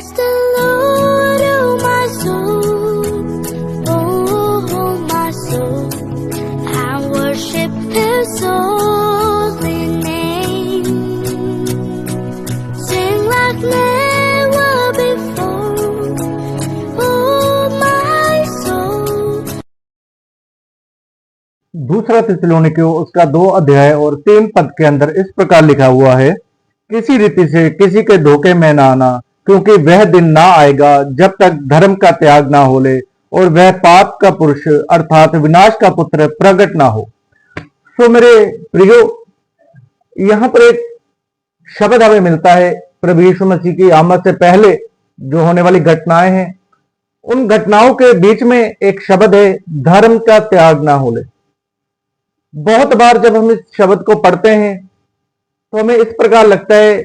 Bless the Lord, oh my soul, oh my soul, and worship His holy name. Sing like never before, oh my soul. दूसरा थिस्सलुनीकियों उसका 2 अध्याय और 3 पद के अंदर इस प्रकार लिखा हुआ है, किसी रीति से किसी के धोखे में ना आना, क्योंकि वह दिन ना आएगा जब तक धर्म का त्याग ना हो ले और वह पाप का पुरुष अर्थात विनाश का पुत्र प्रकट ना हो। तो मेरे प्रियो, यहां पर एक शब्द हमें मिलता है प्रभु यीशु मसीह की आमद से पहले जो होने वाली घटनाएं हैं, उन घटनाओं के बीच में एक शब्द है, धर्म का त्याग ना हो ले। बहुत बार जब हम इस शब्द को पढ़ते हैं तो हमें इस प्रकार लगता है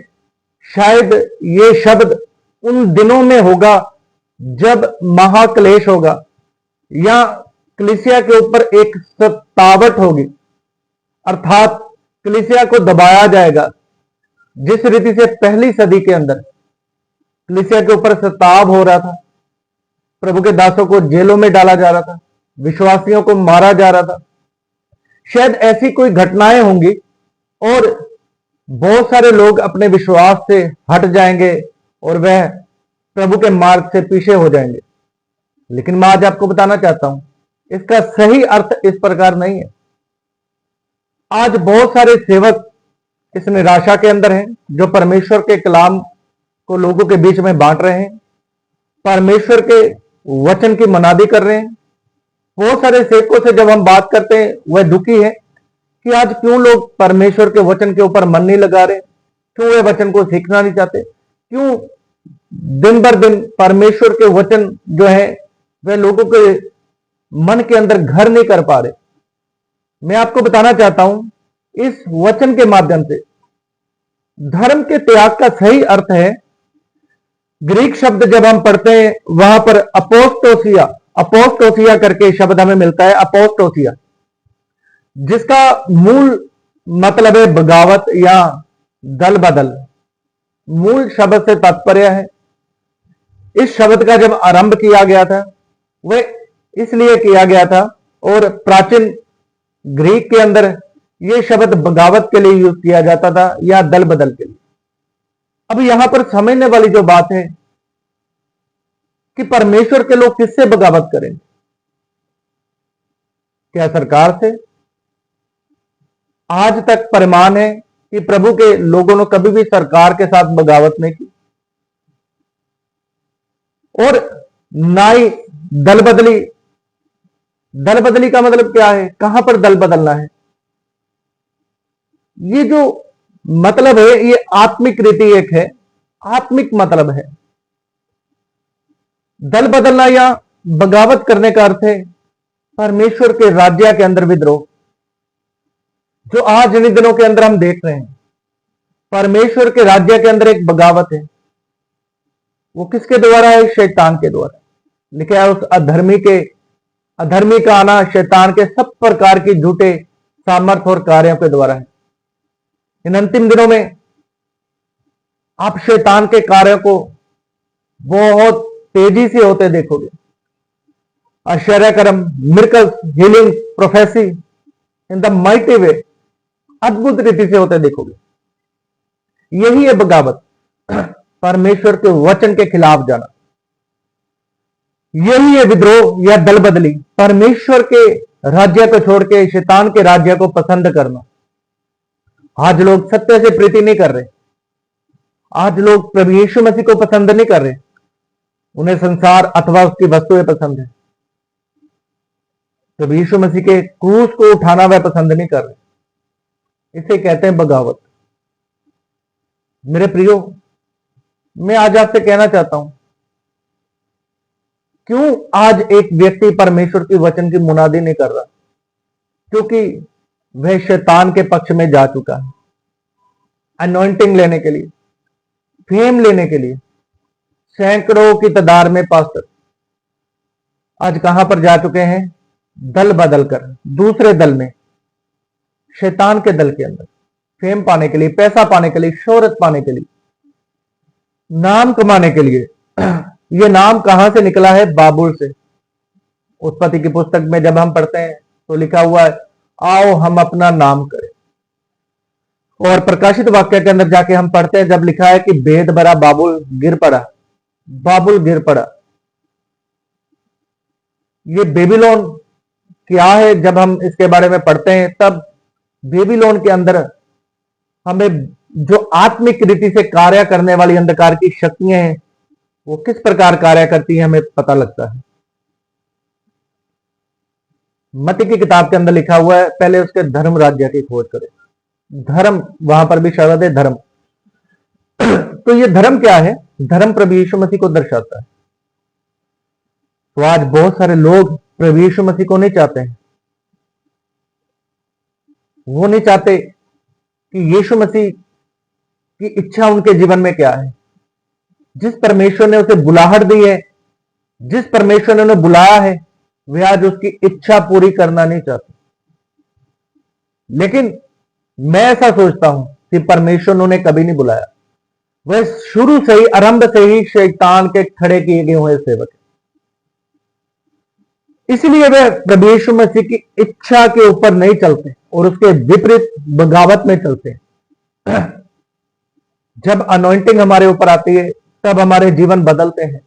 शायद ये शब्द उन दिनों में होगा जब महाक्लेश होगा या कलीसिया के ऊपर एक सतावट होगी, अर्थात कलीसिया को दबाया जाएगा। जिस रीति से पहली सदी के अंदर कलीसिया के ऊपर सताव हो रहा था, प्रभु के दासों को जेलों में डाला जा रहा था, विश्वासियों को मारा जा रहा था, शायद ऐसी कोई घटनाएं होंगी और बहुत सारे लोग अपने विश्वास से हट जाएंगे और वह प्रभु के मार्ग से पीछे हो जाएंगे। लेकिन मैं आज आपको बताना चाहता हूं, इसका सही अर्थ इस प्रकार नहीं है। आज बहुत सारे सेवक इस निराशा के अंदर हैं जो परमेश्वर के कलाम को लोगों के बीच में बांट रहे हैं, परमेश्वर के वचन की मनादी कर रहे हैं। बहुत सारे सेवकों से जब हम बात करते हैं वह दुखी है कि आज क्यों लोग परमेश्वर के वचन के ऊपर मन नहीं लगा रहे, क्यों वे वचन को सीखना नहीं चाहते, क्यों दिन भर दिन परमेश्वर के वचन जो है वह लोगों के मन के अंदर घर नहीं कर पा रहे। मैं आपको बताना चाहता हूं, इस वचन के माध्यम से धर्म के त्याग का सही अर्थ है, ग्रीक शब्द जब हम पढ़ते हैं वहां पर अपोस्टोसिया करके शब्द हमें मिलता है, अपोस्टोसिया, जिसका मूल मतलब है बगावत या दल बदल। मूल शब्द से तात्पर्य है, इस शब्द का जब आरंभ किया गया था वह इसलिए किया गया था और प्राचीन ग्रीक के अंदर यह शब्द बगावत के लिए यूज किया जाता था या दल बदल के लिए। अब यहां पर समझने वाली जो बात है कि परमेश्वर के लोग किससे बगावत करेंगे? क्या सरकार से? आज तक प्रमाण है कि प्रभु के लोगों ने कभी भी सरकार के साथ बगावत नहीं की और ना ही दल बदली। दल बदली का मतलब क्या है? कहां पर दल बदलना है? ये जो मतलब है ये आत्मिक रीति एक है, आत्मिक मतलब है। दल बदलना या बगावत करने का अर्थ है परमेश्वर के राज्य के अंदर विद्रोह, जो आज इन दिनों के अंदर हम देख रहे हैं। परमेश्वर के राज्य के अंदर एक बगावत है, वो किसके द्वारा है? शैतान के द्वारा। लिखा है उस अधर्मी का आना शैतान के सब प्रकार की झूठे सामर्थ और कार्यों के द्वारा है। इन अंतिम दिनों में आप शैतान के कार्यों को बहुत तेजी से होते देखोगे। आश्चर्यकर्म, miracles, healing, prophecy in the mighty way, अद्भुत रीति से होते देखोगे। यही है बगावत, परमेश्वर के वचन के खिलाफ जाना। यही है विद्रोह या दल बदली, परमेश्वर के राज्य को छोड़ के शैतान के राज्य को पसंद करना। आज लोग सत्य से प्रीति नहीं कर रहे, आज लोग प्रभु यीशु मसीह को पसंद नहीं कर रहे, उन्हें संसार अथवा उसकी वस्तुएं पसंद है। प्रभु यीशु मसीह के क्रूस को उठाना वह पसंद नहीं कर रहे। इसे कहते हैं बगावत। मेरे प्रियो, मैं आज आपसे कहना चाहता हूं, क्यों आज एक व्यक्ति परमेश्वर के वचन की मुनादी नहीं कर रहा? क्योंकि वह शैतान के पक्ष में जा चुका है। अनॉइंटिंग लेने के लिए, फेम लेने के लिए सैकड़ों की तादाद में पास्टर आज कहां पर जा चुके हैं? दल बदल कर दूसरे दल में, शैतान के दल के अंदर, फेम पाने के लिए, पैसा पाने के लिए, शोहरत पाने के लिए, नाम कमाने के लिए, ये नाम कहां से निकला है? बाबुल से। उत्पत्ति की पुस्तक में जब हम पढ़ते हैं तो लिखा हुआ है, आओ हम अपना नाम करें। और प्रकाशित वाक्य के अंदर जाके हम पढ़ते हैं, जब लिखा है कि भेद भरा बाबुल गिर पड़ा, बाबुल गिर पड़ा। ये बेबीलोन क्या है? जब हम इसके बारे में पढ़ते हैं तब बेबीलोन के अंदर हमें जो आत्मिक रीति से कार्य करने वाली अंधकार की शक्तियां हैं वो किस प्रकार कार्य करती है हमें पता लगता है। मत्ती की किताब के अंदर लिखा हुआ है, पहले उसके धर्म राज्य की खोज करें। धर्म, वहां पर भी शब्द है धर्म। तो ये धर्म क्या है? धर्म प्रभु यीशु मसीह को दर्शाता है। तो आज बहुत सारे लोग प्रभु यीशु मसीह को नहीं चाहते हैं। वो नहीं चाहते कि यीशु मसीह की इच्छा उनके जीवन में क्या है। जिस परमेश्वर ने उसे बुलाहट दी है, जिस परमेश्वर ने उन्हें बुलाया है, वे आज उसकी इच्छा पूरी करना नहीं चाहते। लेकिन मैं ऐसा सोचता हूं कि परमेश्वर ने उन्हें कभी नहीं बुलाया। वह शुरू से ही, आरंभ से ही शैतान के खड़े किए गए हुए सेवक है। इसलिए वे प्रभु यीशु मसीह की इच्छा के ऊपर नहीं चलते और उसके विपरीत बगावत में चलते हैं। जब अनॉइंटिंग हमारे ऊपर आती है तब हमारे जीवन बदलते हैं,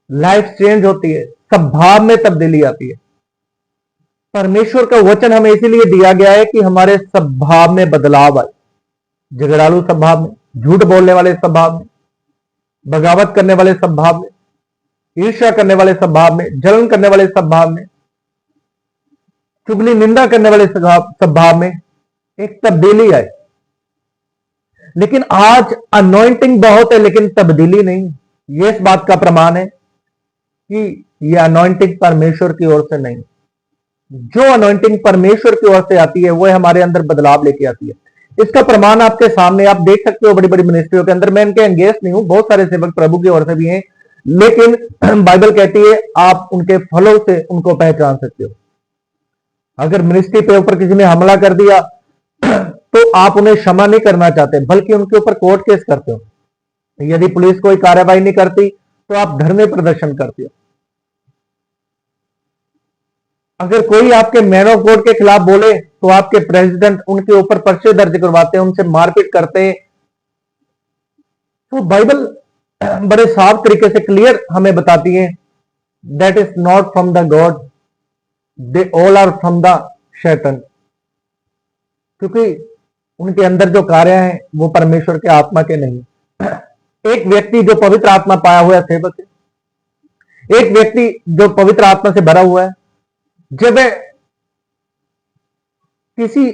लाइफ चेंज होती है, स्वभाव में तब्दीली आती है। परमेश्वर का वचन हमें इसीलिए दिया गया है कि हमारे स्वभाव में बदलाव आए। झगड़ालू स्वभाव में, झूठ बोलने वाले स्वभाव में, बगावत करने वाले स्वभाव में, ईर्ष्या करने वाले स्वभाव में, जलन करने वाले स्वभाव में, चुगली निंदा करने वाले स्वभाव में एक तब्दीली आए। लेकिन आज अनॉइंटिंग बहुत है लेकिन तब्दीली नहीं। ये इस बात का प्रमाण है कि यह अनॉइंटिंग परमेश्वर की ओर से नहीं। जो अनॉइंटिंग परमेश्वर की ओर से आती है वह हमारे अंदर बदलाव लेके आती है। इसका प्रमाण आपके सामने आप देख सकते हो। बड़ी बड़ी मिनिस्ट्रियों के अंदर, मैं इनके एंगेस्ट नहीं हूं, बहुत सारे सेवक प्रभु की ओर से भी हैं, लेकिन बाइबल कहती है आप उनके फलों से उनको पहचान सकते हो। अगर मिनिस्ट्री पे ऊपर किसी ने हमला कर दिया तो आप उन्हें क्षमा नहीं करना चाहते बल्कि उनके ऊपर कोर्ट केस करते हो। यदि पुलिस कोई कार्रवाई नहीं करती तो आप धरने प्रदर्शन करते हो। अगर कोई आपके मैन ऑफ गॉड के खिलाफ बोले तो आपके प्रेसिडेंट उनके ऊपर पर्चे दर्ज करवाते हैं, उनसे मारपीट करते हैं। तो बाइबल बड़े साफ तरीके से क्लियर हमें बताती है, that is not from the god, they all are from the शैतान। क्योंकि उनके अंदर जो कार्य हैं वो परमेश्वर के आत्मा के नहीं। एक व्यक्ति जो पवित्र आत्मा पाया हुआ सेवक है, एक व्यक्ति जो पवित्र आत्मा से भरा हुआ है, जब वह किसी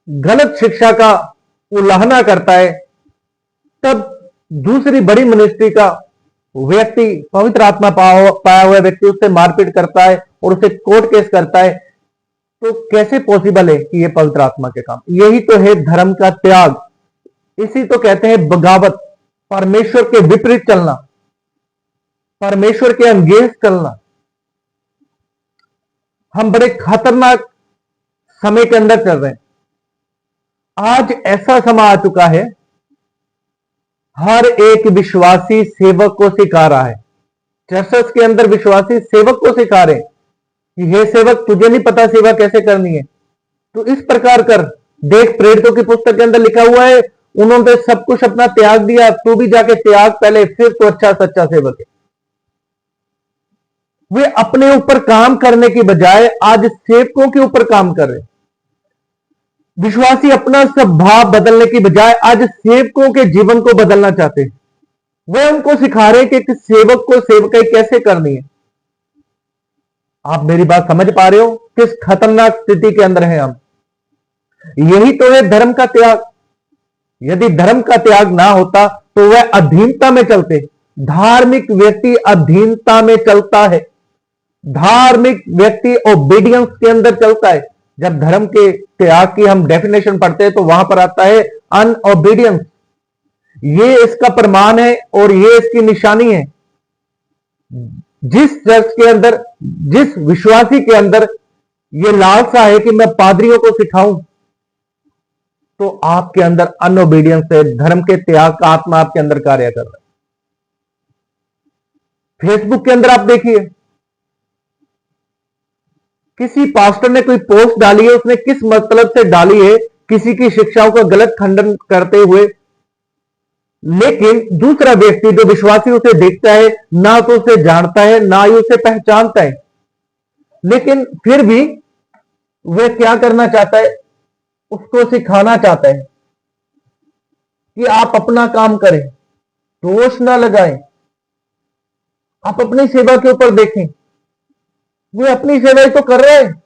गलत शिक्षा का उल्लंघन करता है तब दूसरी बड़ी मिनिस्ट्री का व्यक्ति, पवित्र आत्मा पाया हुआ व्यक्ति उससे मारपीट करता है और उसे कोर्ट केस करता है। तो कैसे पॉसिबल है कि ये पवित्र आत्मा के काम? यही तो है धर्म का त्याग। इसी तो कहते हैं बगावत, परमेश्वर के विपरीत चलना, परमेश्वर के अगेंस्ट चलना। हम बड़े खतरनाक समय के अंदर चल रहे हैं। आज ऐसा समय आ चुका है, हर एक विश्वासी सेवक को सिखा रहा है। चर्चेस के अंदर विश्वासी सेवक को सिखा रहे हैं कि हे सेवक, तुझे नहीं पता सेवा कैसे करनी है, तो इस प्रकार कर। देख, प्रेरितों की पुस्तक के अंदर लिखा हुआ है, उन्होंने सब कुछ अपना त्याग दिया, तू भी जाके त्याग पहले, फिर तो अच्छा सच्चा सेवक है। वे अपने ऊपर काम करने की बजाय आज सेवकों के ऊपर काम कर रहे। विश्वासी अपना स्वभाव बदलने की बजाय आज सेवकों के जीवन को बदलना चाहते हैं। वे उनको सिखा रहे कि सेवक को सेवकाई कैसे करनी है। आप मेरी बात समझ पा रहे हो किस खतरनाक स्थिति के अंदर हैं हम? यही तो है धर्म का त्याग। यदि धर्म का त्याग ना होता तो वह अधीनता में चलते। धार्मिक व्यक्ति अधीनता में चलता है, धार्मिक व्यक्ति ओबीडियंस के अंदर चलता है। जब धर्म के त्याग की हम डेफिनेशन पढ़ते हैं तो वहां पर आता है अनओबीडियंस। ये इसका प्रमाण है और ये इसकी निशानी है। जिस चर्च के अंदर, जिस विश्वासी के अंदर ये लालसा है कि मैं पादरियों को सिखाऊं, तो आपके अंदर अनओबीडियंस है, धर्म के त्याग का आत्मा आपके अंदर कार्य कर रहा है। फेसबुक के अंदर आप देखिए, किसी पास्टर ने कोई पोस्ट डाली है, उसने किस मतलब से डाली है, किसी की शिक्षाओं का गलत खंडन करते हुए, लेकिन दूसरा व्यक्ति जो विश्वासी उसे देखता है, ना तो उसे जानता है ना ही उसे पहचानता है, लेकिन फिर भी वह क्या करना चाहता है, उसको सिखाना चाहता है कि आप अपना काम करें, दोष ना लगाएं, आप अपनी सेवा के ऊपर देखें। वे अपनी सेवा ही तो कर रहे हैं,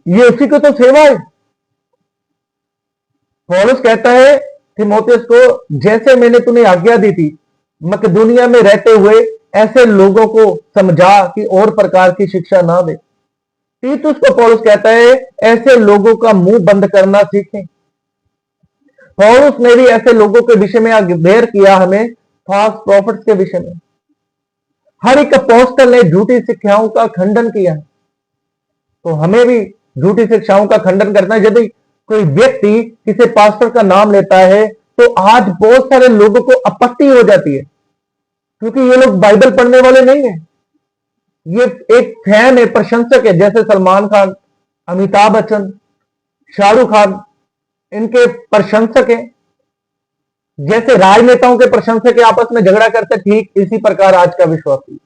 ये उसी को तो सेवा है। पौलुस कहता है तीमुथियुस को, जैसे मैंने तुम्हें आज्ञा दी थी मकदूनिया में रहते हुए ऐसे लोगों को समझा कि और प्रकार की शिक्षा ना दे। तीतुस को पौलुस कहता है ऐसे लोगों का मुंह बंद करना सीखें। पौलुस ने भी ऐसे लोगों के विषय में अवेयर किया हमें, फॉल्स प्रॉफिट्स के विषय में। हर एक अपोस्टल ने झूठी शिक्षाओं का खंडन किया, तो हमें भी झूठी शिक्षाओं का खंडन करना है। यदि कोई व्यक्ति किसी पास्टर का नाम लेता है तो आज बहुत सारे लोगों को आपत्ति हो जाती है, क्योंकि ये लोग बाइबल पढ़ने वाले नहीं है, ये एक फैन है, प्रशंसक है, जैसे सलमान खान, अमिताभ बच्चन, शाहरुख खान, इनके प्रशंसक हैं। जैसे राजनेताओं के प्रशंसक आपस में झगड़ा करते, ठीक इसी प्रकार आज का विश्वासी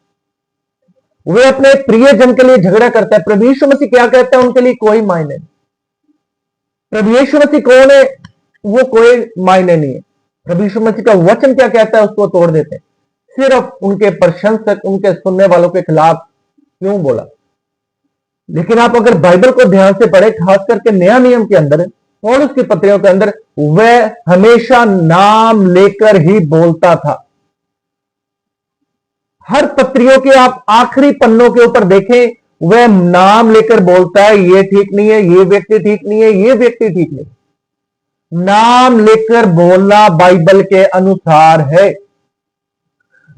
वे अपने प्रियजन के लिए झगड़ा करता है। प्रभु यीशु मसीह क्या कहते हैं उनके लिए कोई मायने नहीं। प्रभु यीशु मसीह कौन है वो कोई मायने नहीं है। प्रभु यीशु मसीह का वचन क्या कहता है उसको तोड़ देते हैं, सिर्फ उनके प्रशंसक, उनके सुनने वालों के खिलाफ क्यों बोला। लेकिन आप अगर बाइबल को ध्यान से पढ़े, खास करके नया नियम के अंदर, पौलुस की पत्रियों के अंदर, वह हमेशा नाम लेकर ही बोलता था। हर पत्रियों के आप आखिरी पन्नों के ऊपर देखें, वह नाम लेकर बोलता है, ये ठीक नहीं है, ये व्यक्ति ठीक नहीं है, ये व्यक्ति ठीक नहीं। नाम लेकर बोलना बाइबल के अनुसार है,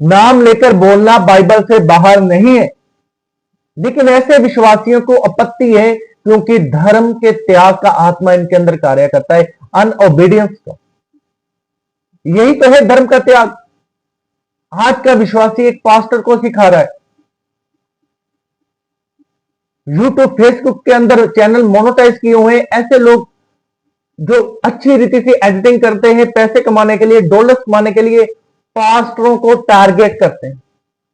नाम लेकर बोलना बाइबल से बाहर नहीं है। लेकिन ऐसे विश्वासियों को आपत्ति है, क्योंकि धर्म के त्याग का आत्मा इनके अंदर कार्य करता है, अनओबीडियंस का। यही तो है धर्म का त्याग। आज का विश्वासी एक पास्टर को सिखा रहा है, यूट्यूब, फेसबुक के अंदर चैनल मोनेटाइज किए हुए हैं, ऐसे लोग जो अच्छी रीति से एडिटिंग करते हैं, पैसे कमाने के लिए, डॉलर्स कमाने के लिए पास्टरों को टारगेट करते हैं,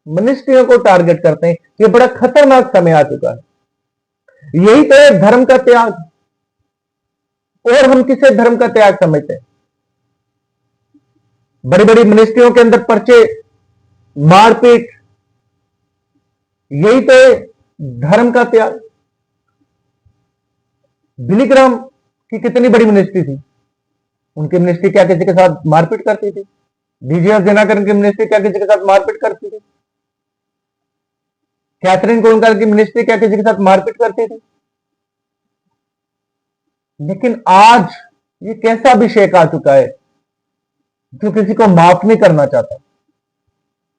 मिनिस्ट्रियों को टारगेट करते हैं। ये बड़ा खतरनाक समय आ चुका है। यही तो है धर्म का त्याग। और हम किसे धर्म का त्याग समझते हैं? बड़ी बड़ी मिनिस्ट्रियों के अंदर पर्चे, मारपीट, यही तो है धर्म का त्याग। बिली ग्राहम की कितनी बड़ी मिनिस्ट्री थी, उनकी मिनिस्ट्री क्या किसी के साथ मारपीट करती थी? डीजीएस दिनाकर की मिनिस्ट्री क्या किसी के साथ मारपीट करती थी? कैथरीन कोलकर की मिनिस्ट्री क्या किसी के साथ मारपीट करती थी? लेकिन आज ये कैसा अभिषेक आ चुका है जो किसी को माफ नहीं करना चाहता।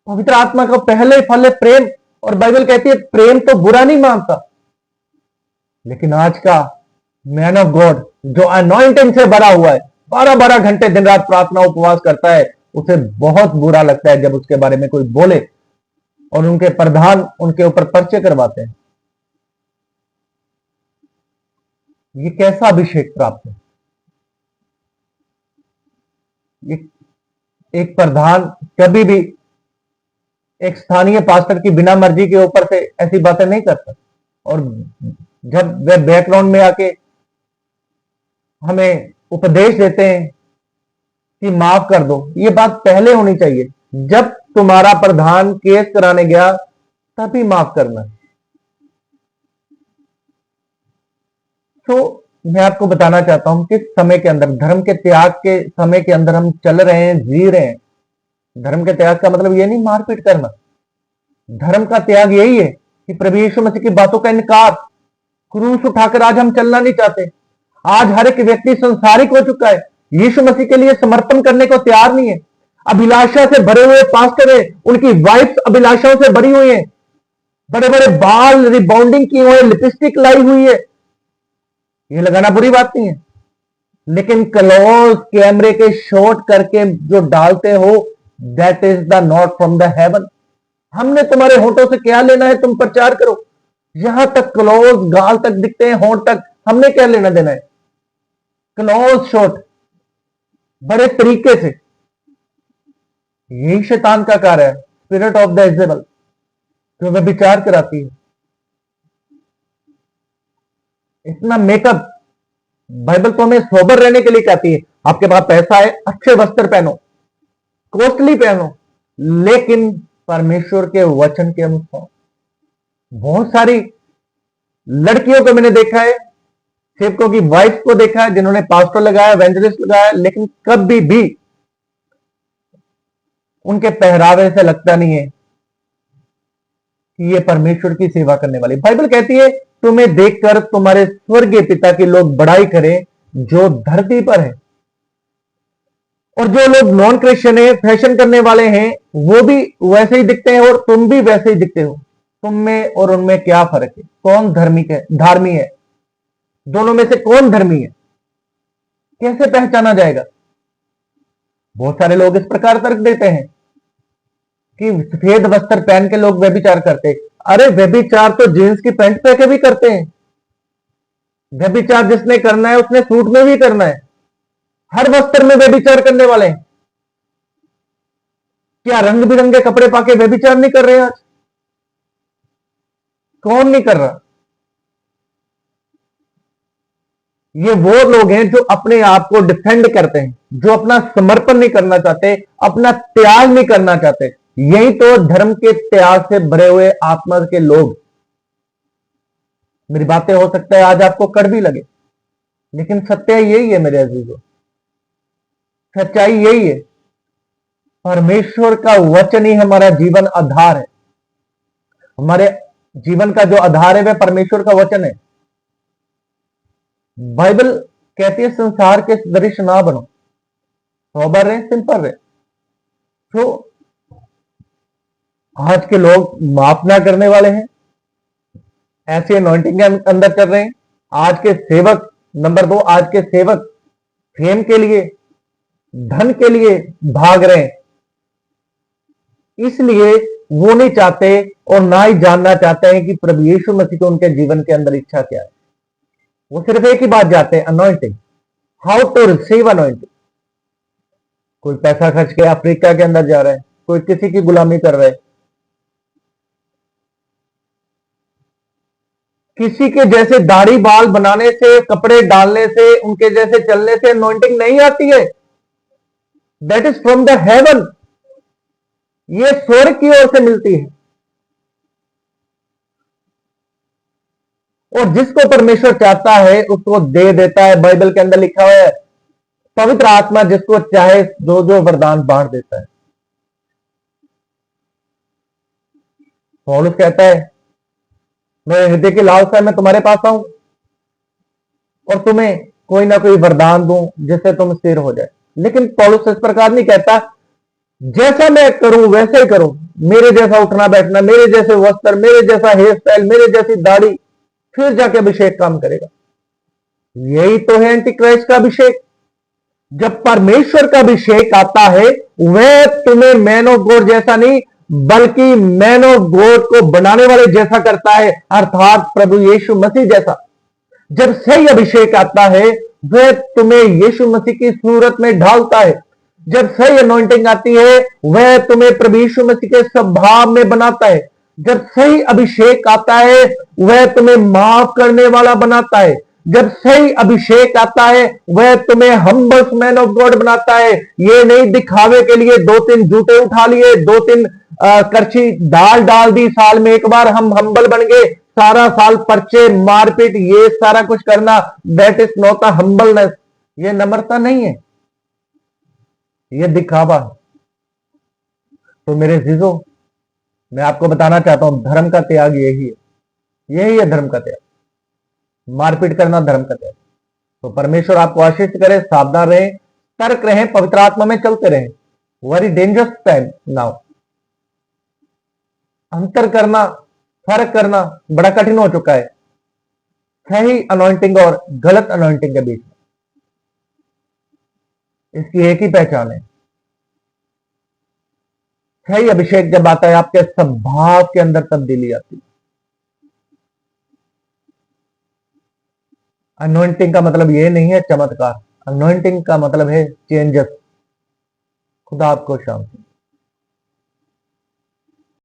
पवित्र आत्मा का पहले फल है प्रेम, और बाइबल कहती है प्रेम तो बुरा नहीं मानता। लेकिन आज का मैन ऑफ गॉड जो अनॉइंटिंग से भरा हुआ है, 12-12 घंटे दिन रात प्रार्थना उपवास करता है, उसे बहुत बुरा लगता है जब उसके बारे में कोई बोले, और उनके प्रधान उनके ऊपर पर्चे करवाते हैं। ये कैसा अभिषेक प्राप्त है? एक प्रधान कभी भी एक स्थानीय पास्टर की बिना मर्जी के ऊपर से ऐसी बातें नहीं करता, और जब वे बैकग्राउंड में आके हमें उपदेश देते हैं कि माफ कर दो, ये बात पहले होनी चाहिए। जब तुम्हारा प्रधान केस कराने गया तभी माफ करना। तो मैं आपको बताना चाहता हूं किस समय के अंदर, धर्म के त्याग के समय के अंदर हम चल रहे हैं, जी रहे हैं। धर्म के त्याग का मतलब ये नहीं मारपीट करना। धर्म का त्याग यही है कि प्रभु यीशु मसीह की बातों का इनकार, क्रूस उठाकर आज हम चलना नहीं चाहते। आज हर एक व्यक्ति संसारिक हो चुका है, यीशु मसीह के लिए समर्पण करने को तैयार नहीं है। अभिलाषा से भरे हुए पास्टर है, उनकी वाइफ्स अभिलाषाओं से भरी हुई है, बड़े बड़े बाल रिबाउंडिंग किए हुए, लिपस्टिक लाई हुई है। ये लगाना बुरी बात नहीं है, लेकिन क्लोज कैमरे के शॉट करके जो डालते हो, that is the not from the haven. हमने तुम्हारे होठों से क्या लेना है, तुम प्रचार करो। यहां तक क्लोज गाल तक दिखते हैं, होंठ तक, हमने क्या लेना देना है। क्लोज शॉट बड़े तरीके से, यही शैतान का कार्य है, स्पिरिट ऑफ द इजेबल, जो वह विचार कराती है। इतना मेकअप, बाइबल तो हमें सोबर रहने के लिए कहती है। आपके पास पैसा है, अच्छे वस्त्र पहनो, कॉस्टली पहनो, लेकिन परमेश्वर के वचन के अनुसार। बहुत सारी लड़कियों को मैंने देखा है, सेवकों की वाइफ को देखा है, जिन्होंने पास्टर लगाया, एवेंजलिस्ट लगाया, लेकिन कभी भी उनके पहरावे से लगता नहीं है कि ये परमेश्वर की सेवा करने वाली। बाइबल कहती है तुम्हें देखकर तुम्हारे स्वर्गीय पिता के लोग बड़ाई करें जो धरती पर है। और जो लोग नॉन क्रिश्चियन है, फैशन करने वाले हैं, वो भी वैसे ही दिखते हैं और तुम भी वैसे ही दिखते हो। तुम में और उनमें क्या फर्क है? कौन धार्मिक है, धार्मी है? दोनों में से कौन धर्मी है? कैसे पहचाना जाएगा? बहुत सारे लोग इस प्रकार तर्क देते हैं कि सफेद वस्त्र पहन के लोग व्यभिचार करते। अरे व्यभिचार तो जींस की पैंट पहन के भी करते हैं। व्यभिचार जिसने करना है उसने सूट में भी करना है। हर वस्त्र में व्यभिचार करने वाले हैं। क्या रंग बिरंगे कपड़े पाके व्यभिचार नहीं कर रहे आज? कौन नहीं कर रहा? ये वो लोग हैं जो अपने आप को डिफेंड करते हैं, जो अपना समर्पण नहीं करना चाहते, अपना त्याग नहीं करना चाहते। यही तो धर्म के त्याग से भरे हुए आत्मा के लोग। मेरी बातें हो सकता है आज आपको कड़वी लगे, लेकिन सत्य यही है मेरे अजीजों, सच्चाई यही है। परमेश्वर का वचन ही हमारा जीवन आधार है। हमारे जीवन का जो आधार है वह परमेश्वर का वचन है। बाइबल कहती है संसार के दृश्य ना बनो, सोबर रहे, सिंपल रहे। तो आज के लोग माफ ना करने वाले हैं, ऐसे अनॉइंटिंग के अंदर कर रहे हैं। आज के सेवक, नंबर 2, आज के सेवक फेम के लिए, धन के लिए भाग रहे हैं। इसलिए वो नहीं चाहते और ना ही जानना चाहते हैं कि प्रभु यीशु मसीह को उनके जीवन के अंदर इच्छा क्या है। वो सिर्फ एक ही बात जानते हैं, anointing, how to receive anointing. कोई पैसा खर्च के अफ्रीका के अंदर जा रहा है, कोई किसी की गुलामी कर रहा है। किसी के जैसे दाढ़ी बाल बनाने से, कपड़े डालने से, उनके जैसे चलने से अनॉइंटिंग नहीं आती है। That is from the haven, ये स्वर्ग की ओर से मिलती है। और जिसको परमेश्वर चाहता है उसको दे देता है। बाइबल के अंदर लिखा हुआ है पवित्र आत्मा जिसको चाहे जो जो वरदान बांट देता है। पौलुस कहता है मेरे हृदय की लालसा मैं तुम्हारे पास आऊं और तुम्हें कोई ना कोई वरदान दूं जिससे तुम स्थिर हो जाए। लेकिन पौलुस इस प्रकार नहीं कहता जैसा मैं करूं वैसे ही करूं, मेरे जैसा उठना बैठना, मेरे जैसे वस्त्र, मेरे जैसा हेयर स्टाइल, मेरे जैसी दाढ़ी, फिर जाके अभिषेक काम करेगा। यही तो है एंटी क्राइस्ट का अभिषेक। जब परमेश्वर का अभिषेक आता है वह तुम्हें मैन ऑफ गॉड जैसा नहीं बल्कि मैन ऑफ गॉड को बनाने वाले जैसा करता है, अर्थात प्रभु यीशु मसीह जैसा। जब सही अभिषेक आता है वह तुम्हें यीशु मसीह की सूरत में ढालता है। जब सही अनॉइंटिंग आती है वह तुम्हें प्रभु यीशु मसीह के स्वभाव में बनाता है। जब सही अभिषेक आता है वह तुम्हें माफ करने वाला बनाता है। जब सही अभिषेक आता है वह तुम्हें हम्बल मैन ऑफ गॉड बनाता है। ये नहीं दिखावे के लिए 2-3 जूते उठा लिए, 2-3 करछी दाल डाल दी, साल में एक बार हम हम्बल बन गए, सारा साल पर्चे मारपीट ये सारा कुछ करना, that is not a humbleness. ये नम्रता नहीं है, ये दिखावा। तो मेरे जीजो मैं आपको बताना चाहता हूं धर्म का त्याग यही है, यही है धर्म का त्याग। मारपीट करना धर्म का त्याग। तो परमेश्वर आपको आशीष करे, सावधान रहें, तर्क रहें, पवित्र आत्मा में चलते रहें। Very dangerous time now. अंतर करना, फर्क करना बड़ा कठिन हो चुका है सही अनॉइंटिंग और गलत अनॉइंटिंग के बीच में। इसकी एक ही पहचान है, सही अभिषेक जब आता है आपके स्वभाव के अंदर तब्दीली आती है। अनोइंटिंग का मतलब ये नहीं है चमत्कार, अनोइंटिंग का मतलब है चेंजेस। खुदा आपको शांति।